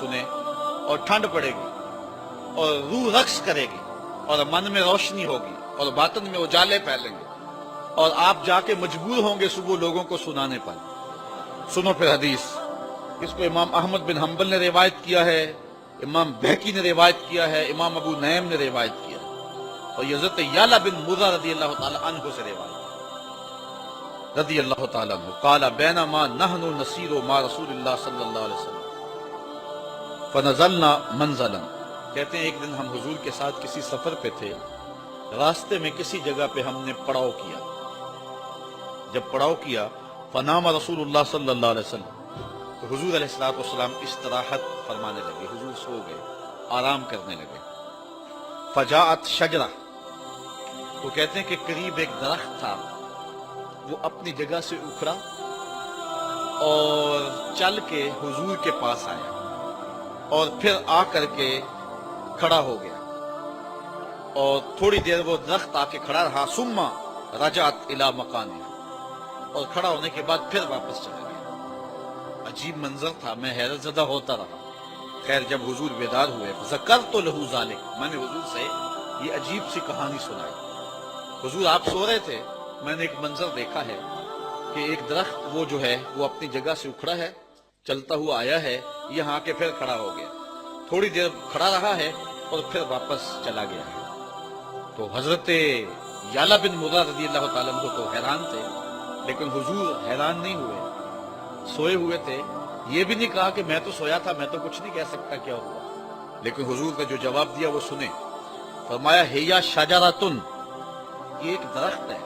سنے اور ٹھنڈ پڑے گی اور روح رقص کرے گی اور من میں روشنی ہوگی اور باطن میں اجالے پھیلیں گے اور آپ جا کے مجبور ہوں گے صبح لوگوں کو سنانے پر۔ سنو پھر حدیث، اس کو امام احمد بن حنبل نے روایت کیا ہے، امام بہقی نے روایت کیا ہے، امام ابو نعیم نے روایت کیا ہے، اور یہ حضرت یعلا بن مرہ رضی اللہ تعالی عنہ سے روایت ہے رضی اللہ تعالی عنہ قال بینما نحن نسیر مع رسول اللہ صلی اللہ علیہ وسلم فنزلنا منزلا، کہتے ہیں ایک دن ہم حضور کے ساتھ کسی سفر پہ تھے، راستے میں کسی جگہ پہ ہم نے پڑاؤ کیا، جب پڑاؤ کیا فنام رسول اللہ صلی اللہ علیہ وسلم، تو حضور علیہ السلام استراحت فرمانے لگے، حضور سو گئے، آرام کرنے لگے۔ فجاءت شجرہ، تو کہتے ہیں کہ قریب ایک درخت تھا، وہ اپنی جگہ سے اکھڑا اور چل کے حضور کے پاس آیا اور پھر آ کر کے کھڑا ہو گیا، اور تھوڑی دیر وہ درخت آ کے کھڑا رہا، ثم رجعت الی مکانہ، اور کھڑا ہونے کے بعد پھر واپس چلا گیا۔ عجیب منظر تھا، میں حیرت زدہ ہوتا رہا۔ خیر جب حضور بیدار ہوئے ذکرت لہ ذلک، میں نے حضور سے یہ عجیب سی کہانی سنائی۔ حضور آپ سو رہے تھے، میں نے ایک منظر دیکھا ہے کہ ایک درخت وہ جو ہے وہ اپنی جگہ سے اکھڑا ہے، چلتا ہوا آیا ہے، یہاں آ کے پھر کھڑا ہو گیا، تھوڑی دیر کھڑا رہا ہے اور پھر واپس چلا گیا ہے۔ تو حضرت یعلا بن مرہ رضی اللہ تعالیٰ عنہ تو حیران تھے، لیکن حضور حیران نہیں ہوئے، سوئے ہوئے تھے، یہ بھی نہیں کہا کہ میں تو سویا تھا، میں تو کچھ نہیں کہہ سکتا کیا ہوا، لیکن حضور کا جو جواب دیا وہ سنیں۔ فرمایا ہیا شجرۃ، یہ ایک درخت ہے،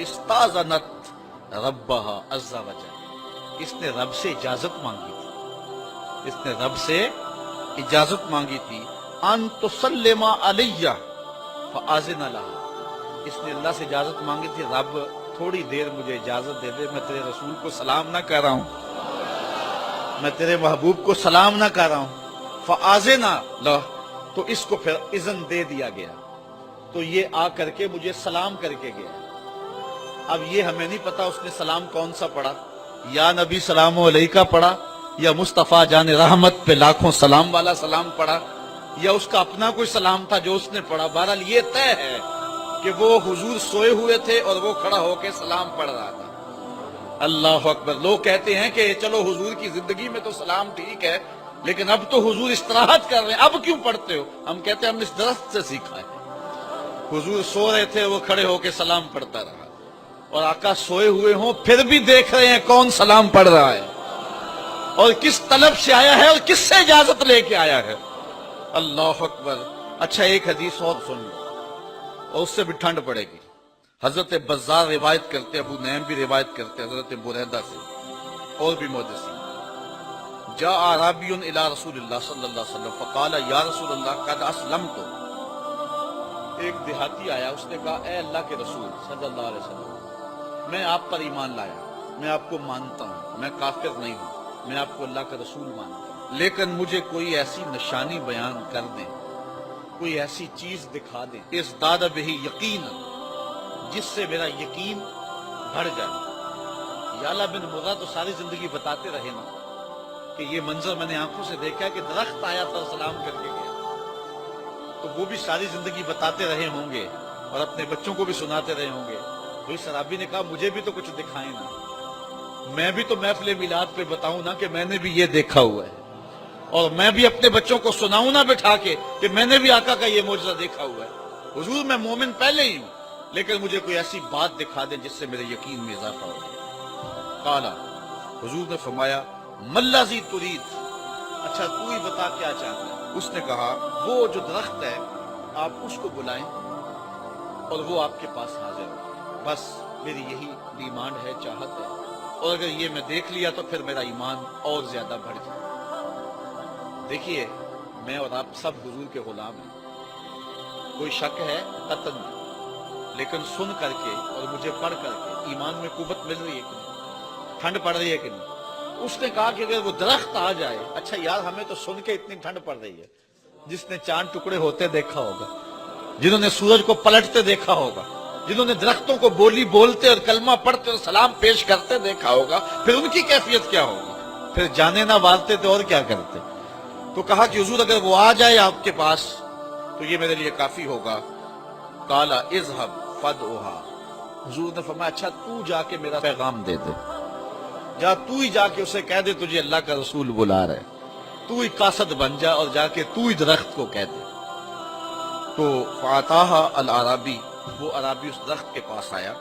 استاذنت ربہا عز وجل، اس نے رب سے اجازت مانگی تھی، اس نے رب سے اجازت مانگی تھی، ان تسلم علیہ فآذن لہا، اس نے اللہ سے اجازت مانگی تھی، رب تھوڑی دیر مجھے اجازت دے دے، میں تیرے رسول کو سلام نہ کر رہا ہوں، میں تیرے محبوب کو سلام نہ کر رہا ہوں، فآذن لہ، تو اس کو پھر اذن دے دیا گیا، تو یہ آ کر کے مجھے سلام کر کے گیا۔ اب یہ ہمیں نہیں پتا اس نے سلام کون سا پڑھا، یا نبی سلام علیکہ پڑھا، یا مصطفیٰ جان رحمت پہ لاکھوں سلام والا سلام پڑھا، یا اس کا اپنا کوئی سلام تھا جو اس نے پڑھا۔ بہرحال یہ طے ہے کہ وہ حضور سوئے ہوئے تھے اور وہ کھڑا ہو کے سلام پڑھ رہا تھا۔ اللہ اکبر۔ لوگ کہتے ہیں کہ چلو حضور کی زندگی میں تو سلام ٹھیک ہے، لیکن اب تو حضور استراحت کر رہے ہیں، اب کیوں پڑھتے ہو؟ ہم کہتے ہیں ہم نے اس درخت سے سیکھا ہے، حضور سو رہے تھے، وہ کھڑے ہو کے سلام پڑھتا رہا، اور آقا سوئے ہوئے ہوں پھر بھی دیکھ رہے ہیں کون سلام پڑھ رہا ہے اور کس طلب سے آیا ہے اور کس سے اجازت لے کے آیا ہے۔ اللہ اکبر۔ اچھا ایک حدیث اور سن لو، اور اس سے بھی ٹھنڈ پڑے گی۔ حضرت بزار روایت کرتے، ابو نعیم بھی روایت کرتے حضرت بریدہ سے، اور بھی محدثین۔ جاء اعرابی الی رسول اللہ صلی اللہ علیہ وسلم فقال یا رسول اللہ قد اسلمت، ایک دیہاتی آیا، اس نے کہا اے اللہ کے رسول صلی اللہ علیہ وسلم، میں آپ پر ایمان لایا، میں آپ کو مانتا ہوں، میں کافر نہیں ہوں، میں آپ کو اللہ کا رسول مانتا ہوں، لیکن مجھے کوئی ایسی نشانی بیان کر دیں، کوئی ایسی چیز دکھا دیں، اس داد بہی یقین، جس سے میرا یقین بڑھ جائے۔ یعلا بن مرہ تو ساری زندگی بتاتے رہے نا کہ یہ منظر میں نے آنکھوں سے دیکھا کہ درخت آیا تھا سلام کر کے گیا، تو وہ بھی ساری زندگی بتاتے رہے ہوں گے اور اپنے بچوں کو بھی سناتے رہے ہوں گے۔ تو اس صحابی نے کہا مجھے بھی تو کچھ دکھائیں نا، میں بھی تو محفل میلاد پہ بتاؤں نا کہ میں نے بھی یہ دیکھا ہوا ہے، اور میں بھی اپنے بچوں کو سناؤں نا بٹھا کے کہ میں نے بھی آقا کا یہ معجزہ دیکھا ہوا ہے۔ حضور میں مومن پہلے ہی ہوں، لیکن مجھے کوئی ایسی بات دکھا دیں جس سے میرے یقین میں اضافہ ہو۔ قال، حضور نے فرمایا ملذی ترید، اچھا تو ہی بتا کیا چاہتا ہے؟ اس نے کہا وہ جو درخت ہے آپ اس کو بلائیں اور وہ آپ کے پاس حاضر ہو، بس میری یہی ڈیمانڈ ہے، چاہت ہے، اور اگر یہ میں دیکھ لیا تو پھر میرا ایمان اور زیادہ بڑھ جائے۔ دیکھیے میں اور آپ سب حضور کے غلام ہیں، کوئی شک ہے قطعاً نہیں، لیکن سن کر کے اور مجھے پڑھ کر کے ایمان میں قوت مل رہی ہے کہ نہیں، ٹھنڈ پڑ رہی ہے کہ نہیں؟ اس نے کہا کہ اگر وہ درخت آ جائے، اچھا یار ہمیں تو سن کے اتنی ٹھنڈ پڑ رہی ہے، جس نے چاند ٹکڑے ہوتے دیکھا ہوگا، جنہوں نے سورج کو پلٹتے دیکھا ہوگا، جنہوں نے درختوں کو بولی بولتے اور کلمہ پڑھتے اور سلام پیش کرتے دیکھا ہوگا، پھر ان کی کیفیت کیا ہوگی؟ پھر جانے نہ مارتے تو اور کیا کرتے؟ تو کہا کہ حضور اگر وہ آ جائے آپ کے پاس تو یہ میرے لیے کافی ہوگا. قال اذهب فدعها. حضور نے فرمایا اچھا تو جا کے میرا پیغام دے دے، جا تو ہی جا کے اسے کہہ دے تجھے اللہ کا رسول بلا رہے، تو ہی قاصد بن جا اور جا کے تو ہی درخت کو کہہ دے. تو فاتاها العربی، وہ عربی اس درخت کے پاس آیا.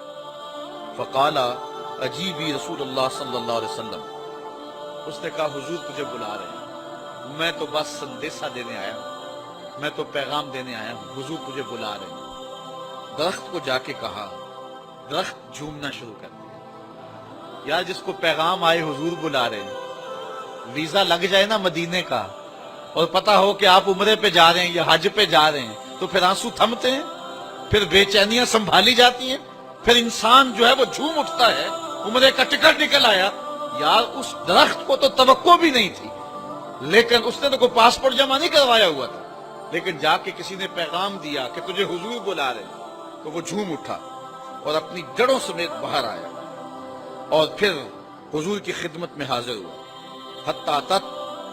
فقال اجیبی رسول اللہ صلی اللہ علیہ وسلم. اس نے کہا حضور تجھے بلا رہے ہیں، میں تو بس سندیسہ دینے آیا ہوں، میں تو پیغام دینے آیا ہوں، حضور تجھے بلا رہے ہیں. درخت کو جا کے کہا، درخت جھومنا شروع کر دیا. یار جس کو پیغام آئے حضور بلا رہے ہیں، ویزا لگ جائے نا مدینے کا اور پتا ہو کہ آپ عمرے پہ جا رہے ہیں یا حج پہ جا رہے ہیں تو پھر آنسو تھمتے ہیں، پھر بے چینیاں سنبھالی جاتی ہیں، پھر انسان جو ہے وہ جھوم اٹھتا ہے. عمرے کا ٹکٹ نکل آیا. یار اس درخت کو تو توقع بھی نہیں تھی، لیکن اس نے تو کوئی پاسپورٹ جمع نہیں کروایا ہوا تھا، لیکن جا کے کسی نے پیغام دیا کہ تجھے حضور بلا رہے ہیں تو وہ جھوم اٹھا اور اپنی جڑوں سمیت باہر آیا اور پھر حضور کی خدمت میں حاضر ہوا. حتی اتت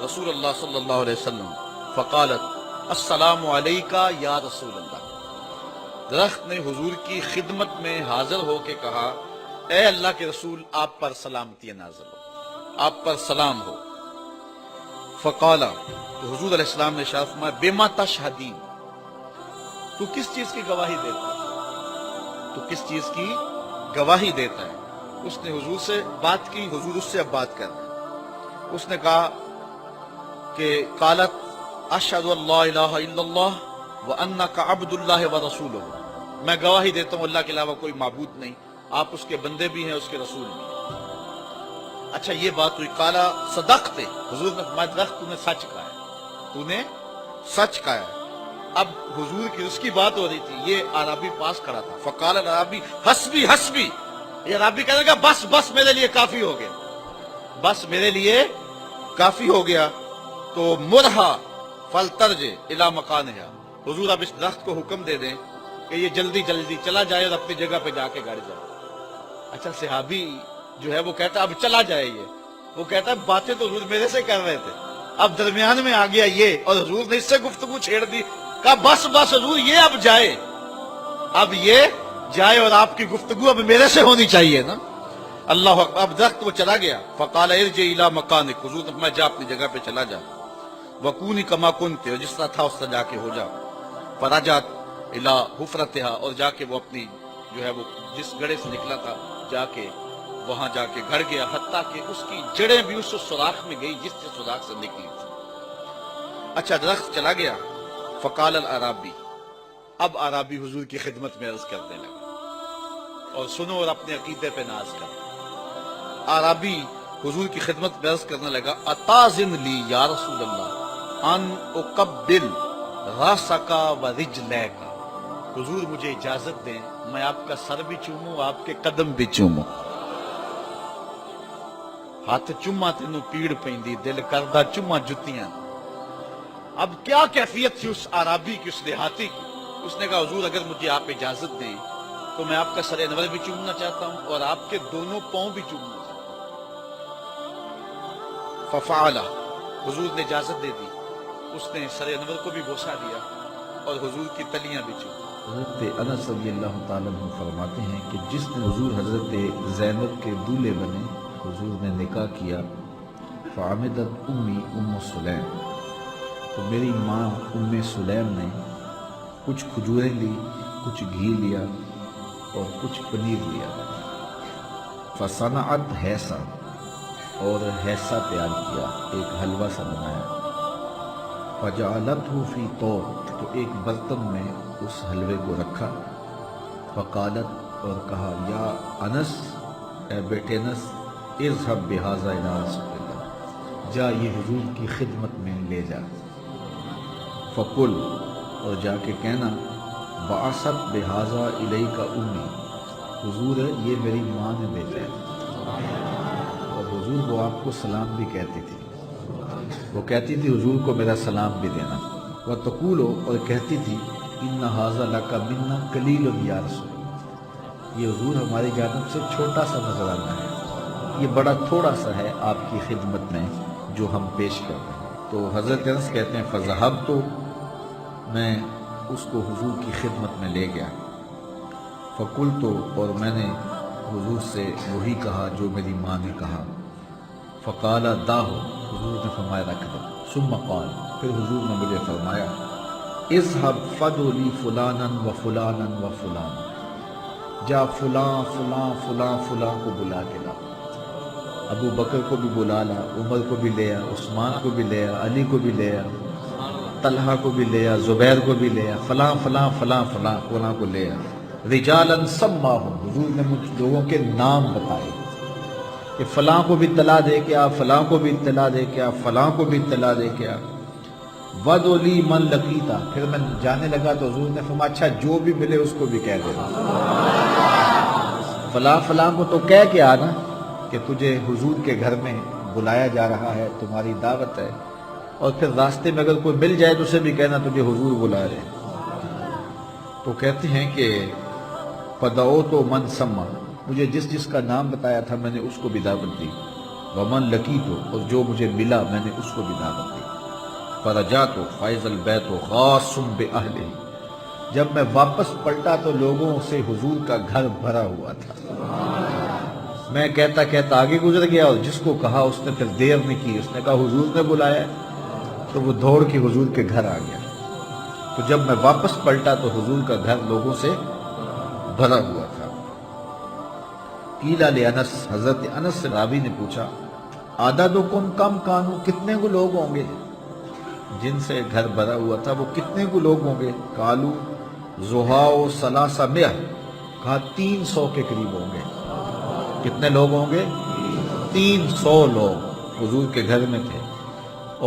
رسول اللہ صلی اللہ علیہ وسلم فقالت السلام علیکہ یا رسول اللہ. درخت نے حضور کی خدمت میں حاضر ہو کے کہا اے اللہ کے رسول آپ پر سلامتی نازل ہو، آپ پر سلام ہو. فقال، تو حضور علیہ السلام نے ارشاد فرمایا بما تشہدین، تو کس چیز کی گواہی دیتا ہے، تو کس چیز کی گواہی دیتا ہے. اس نے حضور سے بات کی، حضور اس سے اب بات کر رہے ہیں. اس نے کہا کہ قالت اشہد ان لا الہ الا اللہ وانک عبد اللہ ورسولہ، میں گواہی دیتا ہوں اللہ کے علاوہ کوئی معبود نہیں، آپ اس کے بندے بھی ہیں، اس کے رسول بھی ہیں. اچھا یہ بات ہوئی. قالا صدقت، حضور نے فرمایا درخت تو نے سچ کہا ہے، تو نے سچ کہا ہے. اب حضور کی اس کی بات ہو رہی تھی، یہ عربی پاس کھڑا تھا. فقال العربی حسبی حسبی، یہ عربی کہنے لگا بس بس میرے لیے کافی ہو گیا، بس میرے لیے کافی ہو گیا. تو مرہا فلترج الی مکانہا، حضور اب اس درخت کو حکم دے دیں کہ یہ جلدی جلدی چلا جائے اور اپنی جگہ پہ جا کے گڑ جائے. اچھا صحابی جو ہے وہ کہتا ہے اب چلا جائے، وہ کہتا ہے باتیں تو حضور میرے سے کر رہے تھے، اب درمیان میں آ گیا یہ اور حضور نے اس سے گفتگو چھیڑ دی. کہا بس بس حضور یہ اب جائے، اب یہ جائے اور آپ کی گفتگو اب میرے سے ہونی چاہیے نا. اللہ اکبر. اب درخت وہ چلا گیا. فقال ارجع الی مکانک، حضور نے فرمایا جا اپنی جگہ پہ چلا جا. وکونی کما کنت، جس طرح تھا اس طرح جا کے ہو جا. فرجعت الی حفرتها، اور جا کے وہ اپنی جو ہے وہ جس گڑھے سے نکلا تھا جا کے وہاں جا کے گھڑ گیا، حتیٰ کہ اس کی جڑیں بھی اس سوراخ میں گئی جس سے سوراخ سے نکلی تھی. اچھا درخت چلا گیا. فقال العربی، اب عربی حضور کی خدمت میں عرض کرنے لگا، اور سنو اور اپنے عقیدے پہ ناز کرو. عربی حضور کی خدمت میں عرض کرنے لگا اتاذن لی یا رسول اللہ ان اقبل راسک و رجلیک، حضور مجھے اجازت دیں میں آپ کا سر بھی چوموں آپ کے قدم بھی چوموں. ہاتھ چما تینوں پیڑ پیندی دل کردہ چما جتیاں. اب کیا کیفیت تھی اس عربی کی، اس دیہاتی کی. اس نے کہا حضور اگر مجھے آپ اجازت دیں تو میں آپ کا سر انور بھی چومنا چاہتا ہوں اور آپ کے دونوں پاؤں بھی چومنا چاہتا ہوں. ففعل، حضور نے اجازت دے دی. اس نے سر انور کو بھی بوسہ دیا اور حضور کی تلیاں بھی چومی. حضرت انس رضی اللہ تعالیٰ عنہ فرماتے ہیں کہ جس دن حضور حضرت زینب کے دولہے بنے، حضور نے نکاح کیا. فعمدت امی ام سلیم، تو میری ماں ام سلیم نے کچھ کھجوریں لی، کچھ گھی لیا اور کچھ پنیر لیا. فصنعت حیسا، اور حیسا تیار کیا، ایک حلوہ سا بنایا. فجعلتہ فی طور، تو ایک برتن میں اس حلوے کو رکھا. فقالت، اور کہا یا انس، اے بیٹے انس، اذهب بہذا الی رسول اللہ، جا یہ حضور کی خدمت میں لے جا. فقل، اور جا کے کہنا بعثت بہذا الیک امی، حضور یہ میری ماں نے بھیجا ہے. اور حضور وہ آپ کو سلام بھی کہتی تھی، وہ کہتی تھی حضور کو میرا سلام بھی دینا. وتقول، اور کہتی تھی ان ھذا لک منا قلیل یا رسول، یہ حضور ہماری جانب سے چھوٹا سا نظرانہ ہے، یہ بڑا تھوڑا سا ہے آپ کی خدمت میں جو ہم پیش کر رہے ہیں. تو حضرت انس کہتے ہیں فذہب تو میں اس کو حضور کی خدمت میں لے گیا، فقل تو اور میں نے حضور سے وہی کہا جو میری ماں نے کہا، فقال داہو حضور نے فرمایا رکھ دو، ثم قال پھر حضور نے مجھے فرمایا اذهب فدع لی فلانا و فلانا و فلانا، جا فلاں فلاں فلاں فلاں کو بلا کے لا، ابو بکر کو بھی بلا لا، عمر کو بھی لے آ، عثمان کو بھی لے آ، علی کو بھی لے آ، طلحہ کو بھی لے آ، زبیر کو بھی لے آ، فلاں فلاں فلاں فلاں فلاں کو لے آ، رجالا سماہم حضور نے مجھ لوگوں کے نام بتائے کہ فلاں کو بھی اطلاع دے کے آ، فلاں کو بھی اطلاع دے کے آ، فلاں کو بھی اطلاع دے کے آ، وَدْعُ لِي مَن لَقِيتَ، پھر میں جانے لگا تو حضور نے فرمایا اچھا جو بھی ملے اس کو بھی کہہ دے، فلاں فلاں کو تو کہہ کے آنا کہ تجھے حضور کے گھر میں بلایا جا رہا ہے، تمہاری دعوت ہے، اور پھر راستے میں اگر کوئی مل جائے تو اسے بھی کہنا تجھے حضور بلا رہے ہیں۔ تو کہتے ہیں کہ فَدَعَوْتُ مَن سَمَّا، مجھے جس جس کا نام بتایا تھا میں نے اس کو بھی دعوت دی، وَمَن لَقِيتُ اور جو مجھے ملا میں نے اس کو بھی دعوت دی، فَرَجَعْتُ فَإِذَا الْبَيْتُ خَاصٌ بِأَهْلِهِ، جب میں واپس پلٹا تو لوگوں سے حضور کا گھر بھرا ہوا تھا، میں کہتا کہتا آگے گزر گیا اور جس کو کہا اس نے پھر دیر نہیں کی، اس نے کہا حضور نے بلایا ہے، تو وہ دوڑ کے حضور کے گھر آ گیا، تو جب میں واپس پلٹا تو حضور کا گھر لوگوں سے بھرا ہوا تھا۔ قیل لانس، حضرت انس سے راوی نے پوچھا عددکم کم کانو، کتنے کو لوگ ہوں گے جن سے گھر بھرا ہوا تھا، وہ کتنے کو لوگ ہوں گے؟ قالو زہاؤ ثلاثہ مئہ، کہا 300 کے قریب ہوں گے۔ کتنے لوگ ہوں گے؟ 300 لوگ حضور کے گھر میں تھے،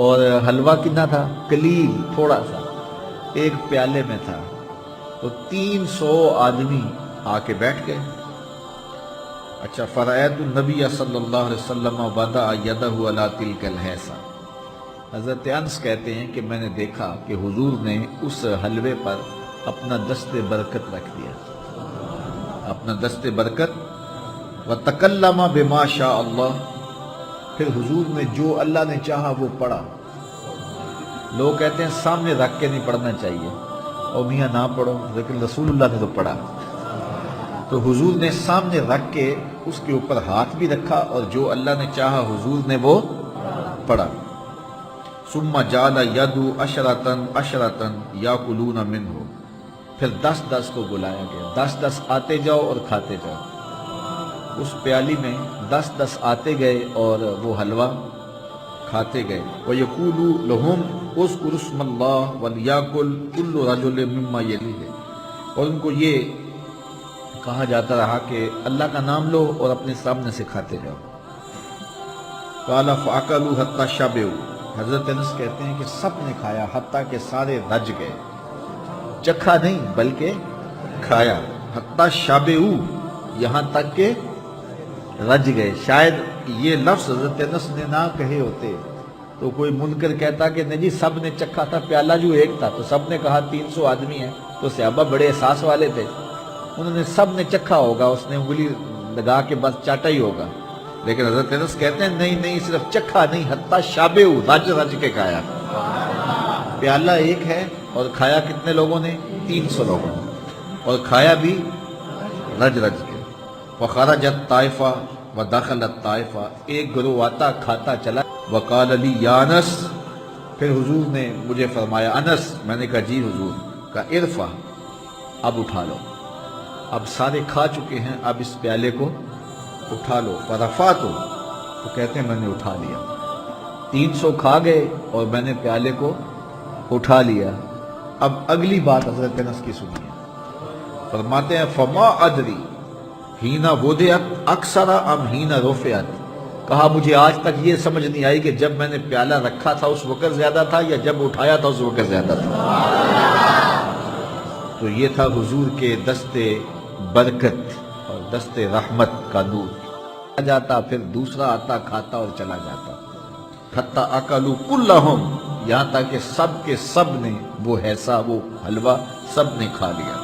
اور حلوہ کتنا تھا؟ قلیل، تھوڑا سا، ایک پیالے میں تھا، تو 300 آدمی آ کے بیٹھ گئے۔ اچھا، فرأیت النبی صلی اللہ علیہ وسلم وضع یدہ علی تلک الحیصہ، حضرت انس کہتے ہیں کہ میں نے دیکھا کہ حضور نے اس حلوے پر اپنا دست برکت رکھ دیا، اپنا دست برکت، وَتَكَلَّمَ بِمَا شَاءَ اللَّهُ، پھر حضور نے جو اللہ نے چاہا وہ پڑھا۔ لوگ کہتے ہیں سامنے رکھ کے نہیں پڑھنا چاہیے، اور میاں نہ پڑھو، لیکن رسول اللہ نے تو پڑھا، تو حضور نے سامنے رکھ کے اس کے اوپر ہاتھ بھی رکھا، اور جو اللہ نے چاہا حضور نے وہ پڑھا۔ ثم جعل یدعو عشرۃ عشرۃ یاکلون منہ، پھر 10 کو بلایا گیا، 10 آتے جاؤ اور کھاتے جاؤ، اس پیالی میں 10 آتے گئے اور وہ حلوہ کھاتے گئے۔ وَيَقُولُ لَهُمْ اذْكُرُوا اسْمَ اللَّهِ وَلْيَأْكُلْ كُلُّ رَجُلٍ مِّمَّا يَلِيهِ، اور ان کو یہ کہا جاتا رہا کہ اللہ کا نام لو اور اپنے سامنے سے کھاتے جاؤ۔ قَالَ فَأَكَلُوا حَتَّى شَبِعُوا، حضرت انس کہتے ہیں کہ سب نے کھایا حتیٰ کہ سارے رج گئے، چکھا نہیں بلکہ کھایا، حَتَّى شَبِعُوا، یہاں تک کہ رج گئے۔ شاید یہ لفظ حضرت انس نے نہ کہے ہوتے تو کوئی منکر کہتا کہ نہیں جی سب نے چکھا تھا، پیالہ جو ایک تھا، تو سب نے کہا 300 آدمی ہیں، تو صحابہ بڑے احساس والے تھے، انہوں نے سب نے چکھا ہوگا، اس نے انگلی لگا کے بس چاٹا ہی ہوگا، لیکن حضرت انس کہتے ہیں نہیں صرف چکھا نہیں، حتیٰ شابعوا، رج کے کھایا، پیالہ ایک ہے اور کھایا کتنے لوگوں نے؟ 300 لوگوں نے، اور کھایا بھی رج کے۔ فخرجت طائفہ ودخلت طائفہ، ایک گروہ آتا کھاتا چلا، وقال لی یا انس، پھر حضور نے مجھے فرمایا انس، میں نے کہا جی حضور، کہا ارفع، اب اٹھا لو، اب سارے کھا چکے ہیں، اب اس پیالے کو اٹھا لو۔ فرفعت، تو کہتے ہیں میں نے اٹھا لیا، 300 کھا گئے اور میں نے پیالے کو اٹھا لیا۔ اب اگلی بات حضرت انس کی سنیے، فرماتے ہیں فما ادری ہینا وضعت اکثر ام ہینا رفعت، کہا مجھے آج تک یہ سمجھ نہیں آئی کہ جب میں نے پیالہ رکھا تھا اس وقت زیادہ تھا یا جب اٹھایا تھا اس وقت زیادہ تھا۔ تو یہ تھا حضور کے دست برکت اور دست رحمت کا نور، جاتا پھر دوسرا آتا کھاتا اور چلا جاتا، حتی اکلوا کلہم، یہاں تک کہ سب کے سب نے وہ حصہ، وہ حلوہ سب نے کھا لیا۔